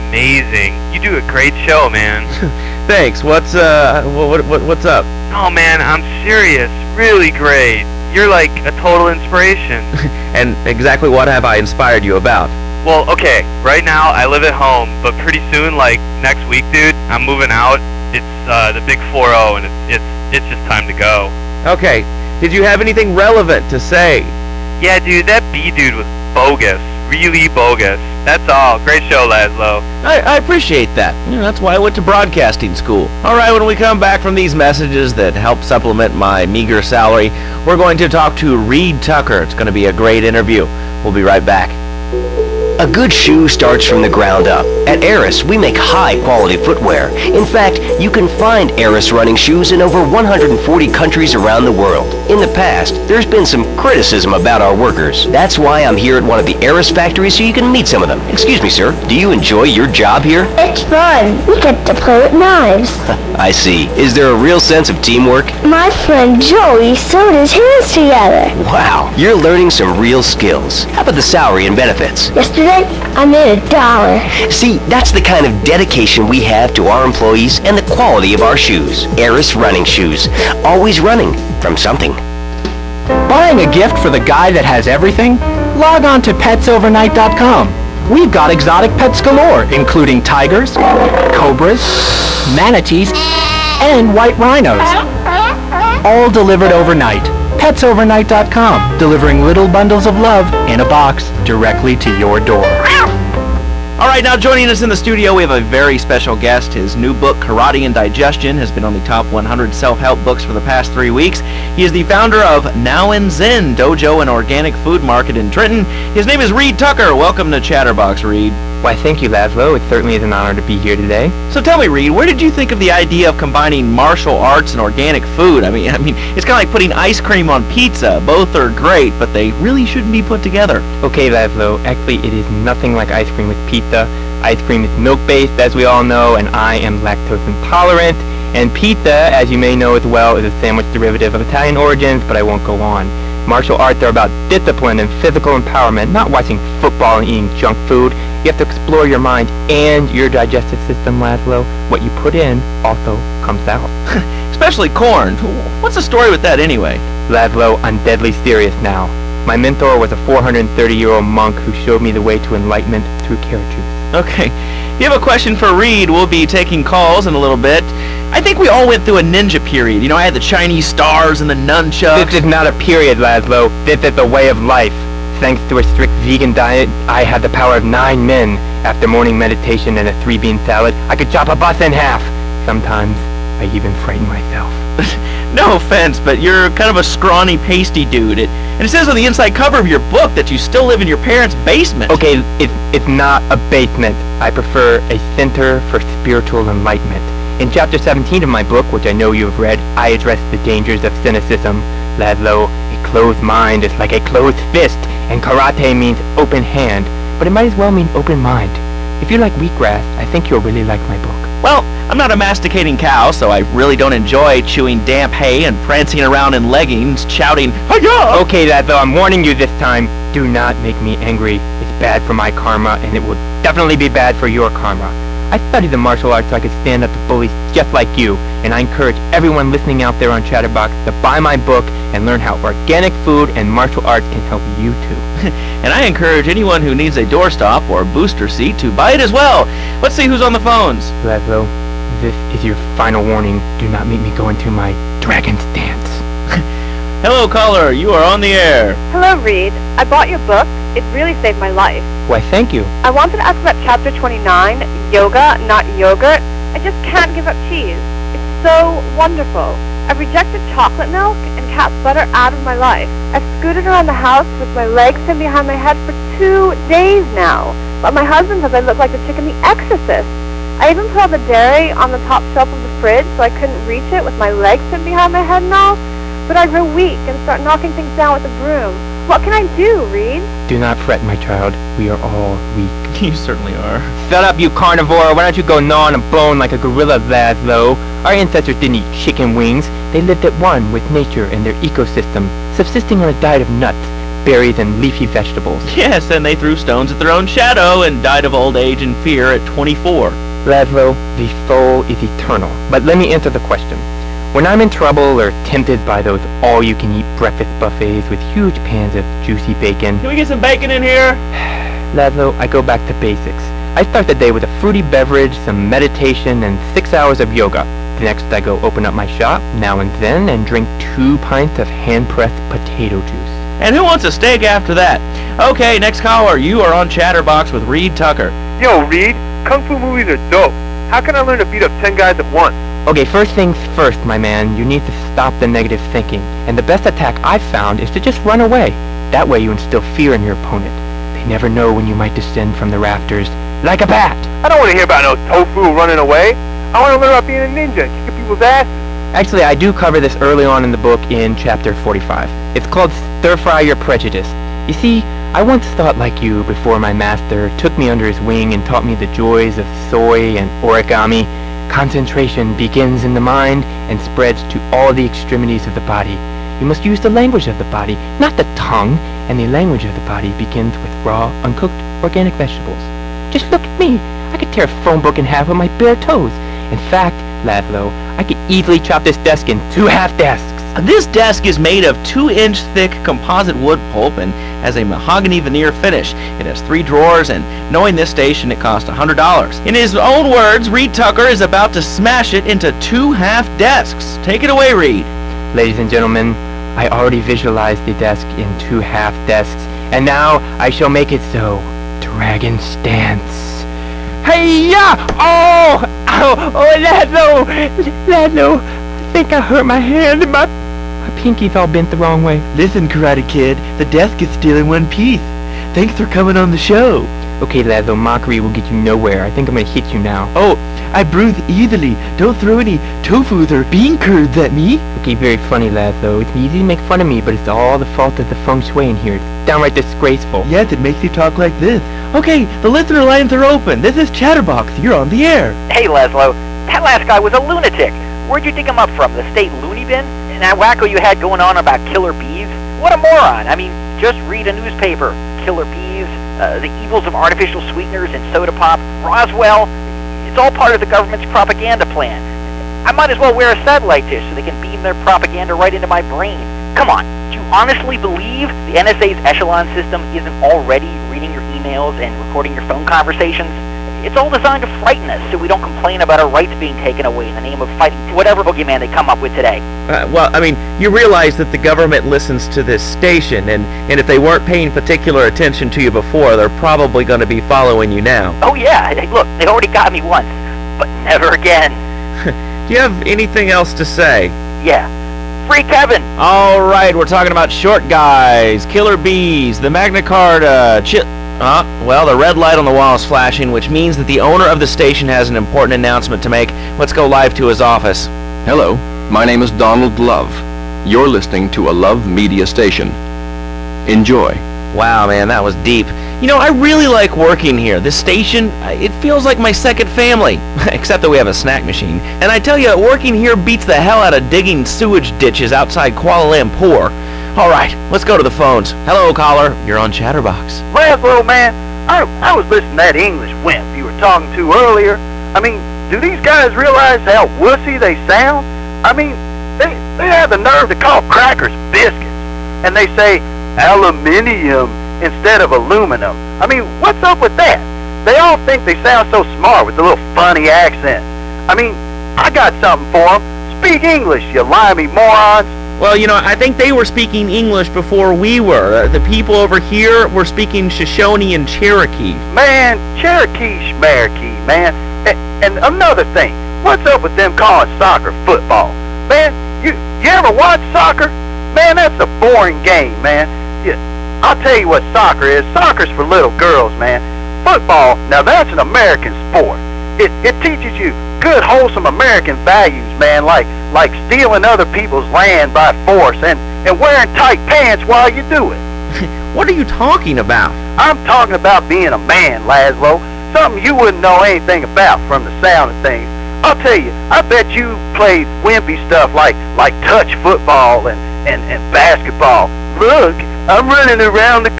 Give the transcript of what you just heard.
amazing. You do a great show, man. Thanks. What's up? Oh, man, I'm serious. Really great. You're like a total inspiration. And exactly what have I inspired you about? Well, okay, right now I live at home, but pretty soon, like next week, dude, I'm moving out. It's the big 4-0, and it's just time to go. Okay. Did you have anything relevant to say? Yeah, dude, that B dude was bogus. Really bogus. That's all. Great show, Laszlo. I appreciate that. That's why I went to broadcasting school. All right, when we come back from these messages that help supplement my meager salary, we're going to talk to Reed Tucker. It's going to be a great interview. We'll be right back. A good shoe starts from the ground up. At Eris, we make high-quality footwear. In fact, you can find Eris running shoes in over 140 countries around the world. In the past, there's been some criticism about our workers. That's why I'm here at one of the Eris factories so you can meet some of them. Excuse me, sir. Do you enjoy your job here? It's fun. We get to play with knives. I see. Is there a real sense of teamwork? My friend Joey sewed his hands together. Wow, you're learning some real skills. How about the salary and benefits? Yesterday, I made $1. See, that's the kind of dedication we have to our employees and the quality of our shoes. Eris running shoes. Always running from something. Buying a gift for the guy that has everything? Log on to petsovernight.com. We've got exotic pets galore, including tigers, cobras, manatees, and white rhinos. All delivered overnight. petsovernight.com, delivering little bundles of love in a box directly to your door. All right, now joining us in the studio, we have a very special guest. His new book, Karate and Digestion, has been on the top 100 self-help books for the past 3 weeks. He is the founder of Now and Zen Dojo and Organic Food Market in Trenton. His name is Reed Tucker. Welcome to Chatterbox, Reed. Why, thank you, Laszlo. It certainly is an honor to be here today. So tell me, Reed, where did you think of the idea of combining martial arts and organic food? I mean, it's kind of like putting ice cream on pizza. Both are great, but they really shouldn't be put together. Okay, Laszlo, actually it is nothing like ice cream with pizza. Ice cream is milk-based, as we all know, and I am lactose intolerant. And pizza, as you may know as well, is a sandwich derivative of Italian origins, but I won't go on. Martial arts are about discipline and physical empowerment, not watching football and eating junk food. You have to explore your mind and your digestive system, Laszlo. What you put in also comes out. Especially corn. What's the story with that anyway? Laszlo, I'm deadly serious now. My mentor was a 430-year-old monk who showed me the way to enlightenment through carrot juice. Okay. If you have a question for Reed, we'll be taking calls in a little bit. I think we all went through a ninja period. I had the Chinese stars and the nunchucks. This is not a period, Laszlo. This is a way of life. Thanks to a strict vegan diet, I had the power of 9 men. After morning meditation and a 3-bean salad, I could chop a bus in half. Sometimes, I even frighten myself. No offense, but you're kind of a scrawny, pasty dude. And it says on the inside cover of your book that you still live in your parents' basement. Okay, it's not a basement. I prefer a center for spiritual enlightenment. In chapter 17 of my book, which I know you have read, I address the dangers of cynicism. Laszlo, a closed mind is like a closed fist, and karate means open hand, but it might as well mean open mind. If you like wheatgrass, I think you'll really like my book. Well, I'm not a masticating cow, so I really don't enjoy chewing damp hay and prancing around in leggings, shouting, "Hi-ya!" Okay, Laszlo, I'm warning you this time. Do not make me angry. It's bad for my karma, and it will definitely be bad for your karma. I studied the martial arts so I could stand up to bullies just like you, and I encourage everyone listening out there on Chatterbox to buy my book and learn how organic food and martial arts can help you too. And I encourage anyone who needs a doorstop or booster seat to buy it as well. Let's see who's on the phones. Laszlo, this is your final warning. Do not make me go into my dragon's dance. Hello, caller. You are on the air. Hello, Reed. I bought your book. It really saved my life. Why, thank you. I wanted to ask about chapter 29, yoga, not yogurt. I just can't give up cheese. It's so wonderful. I've rejected chocolate milk and cat's butter out of my life. I've scooted around the house with my legs pinned behind my head for 2 days now. But my husband says I look like the chick in The Exorcist. I even put all the dairy on the top shelf of the fridge so I couldn't reach it with my legs pinned behind my head and all. But I grow weak and start knocking things down with a broom. What can I do, Reed? Do not fret, my child. We are all weak. You certainly are. Shut up, you carnivore. Why don't you go gnaw on a bone like a gorilla, Laszlo? Our ancestors didn't eat chicken wings. They lived at one with nature and their ecosystem, subsisting on a diet of nuts, berries, and leafy vegetables. Yes, and they threw stones at their own shadow and died of old age and fear at 24. Laszlo, the soul is eternal. But let me answer the question. When I'm in trouble or tempted by those all-you-can-eat breakfast buffets with huge pans of juicy bacon, Can we get some bacon in here? Laszlo, I go back to basics. I start the day with a fruity beverage, some meditation, and 6 hours of yoga. Next, I go open up my shop, now and then, and drink 2 pints of hand-pressed potato juice. And who wants a steak after that? Okay, next caller. You are on Chatterbox with Reed Tucker. Yo, Reed, Kung Fu movies are dope. How can I learn to beat up 10 guys at once? Okay, first things first, my man. You need to stop the negative thinking. And the best attack I've found is to just run away. That way you instill fear in your opponent. They never know when you might descend from the rafters like a bat. I don't want to hear about no tofu running away. I want to learn about being a ninja and kicking people's asses. Actually, I do cover this early on in the book in chapter 45. It's called Stir Fry Your Prejudice. You see, I once thought like you before my master took me under his wing and taught me the joys of soy and origami. Concentration begins in the mind and spreads to all the extremities of the body. You must use the language of the body, not the tongue, and the language of the body begins with raw, uncooked, organic vegetables. Just look at me. I could tear a phone book in half with my bare toes. In fact, Laszlo, I could easily chop this desk in 2 half desks. This desk is made of 2-inch thick composite wood pulp and has a mahogany veneer finish. It has 3 drawers, and knowing this station, it cost $100. In his own words, Reed Tucker is about to smash it into 2 half desks. Take it away, Reed. Ladies and gentlemen, I already visualized the desk in 2 half desks, and now I shall make it so. Dragon stance. Hey-ya! Oh! Ow! Oh, Laszlo! Laszlo! I think I hurt my hand and my pinky's all bent the wrong way. Listen, Karate Kid, the desk is still in one piece. Thanks for coming on the show. Okay, Laszlo, mockery will get you nowhere. I think I'm gonna hit you now. Oh, I bruise easily. Don't throw any tofus or bean curds at me. Okay, very funny, Laszlo. It's easy to make fun of me, but it's all the fault of the feng shui in here. It's downright disgraceful. Yes, it makes you talk like this. Okay, the listener lines are open. This is Chatterbox. You're on the air. Hey, Laszlo, that last guy was a lunatic. Where'd you dig him up from? The state loony bin? And that wacko you had going on about killer bees? What a moron. I mean, just read a newspaper. Killer bees, the evils of artificial sweeteners and soda pop, Roswell. It's all part of the government's propaganda plan. I might as well wear a satellite dish so they can beam their propaganda right into my brain. Come on, do you honestly believe the NSA's echelon system isn't already reading your emails and recording your phone conversations? It's all designed to frighten us so we don't complain about our rights being taken away in the name of fighting whatever boogeyman they come up with today. Well, I mean, you realize that the government listens to this station, and if they weren't paying particular attention to you before, they're probably going to be following you now. Oh yeah, hey, look, they already got me once, but never again. Do you have anything else to say? Yeah. Free Kevin! All right, we're talking about short guys, killer bees, the Magna Carta, well, the red light on the wall is flashing, which means that the owner of the station has an important announcement to make. Let's go live to his office. Hello, my name is Donald Love. You're listening to a Love Media station. Enjoy. Wow, man, that was deep. You know, I really like working here. This station, it feels like my second family, except that we have a snack machine. And I tell you, working here beats the hell out of digging sewage ditches outside Kuala Lumpur. All right, let's go to the phones. Hello, caller. You're on Chatterbox. Laszlo, man, I was listening to that English wimp you were talking to earlier. I mean, do these guys realize how wussy they sound? I mean, they have the nerve to call crackers biscuits, and they say aluminium instead of aluminum. I mean, what's up with that? They all think they sound so smart with a little funny accent. I mean, I got something for them. Speak English, you limey morons. Well, you know, I think they were speaking English before we were. The people over here were speaking Shoshone and Cherokee. Man, Cherokee schmarokee, man. And another thing, what's up with them calling soccer football? Man, you ever watch soccer? Man, that's a boring game, man. I'll tell you what soccer is. Soccer's for little girls, man. Football, now that's an American sport. It teaches you good, wholesome American values, man, like stealing other people's land by force and wearing tight pants while you do it. What are you talking about? I'm talking about being a man, Laszlo. Something you wouldn't know anything about from the sound of things. I'll tell you, I bet you played wimpy stuff like touch football and basketball. Look, I'm running around the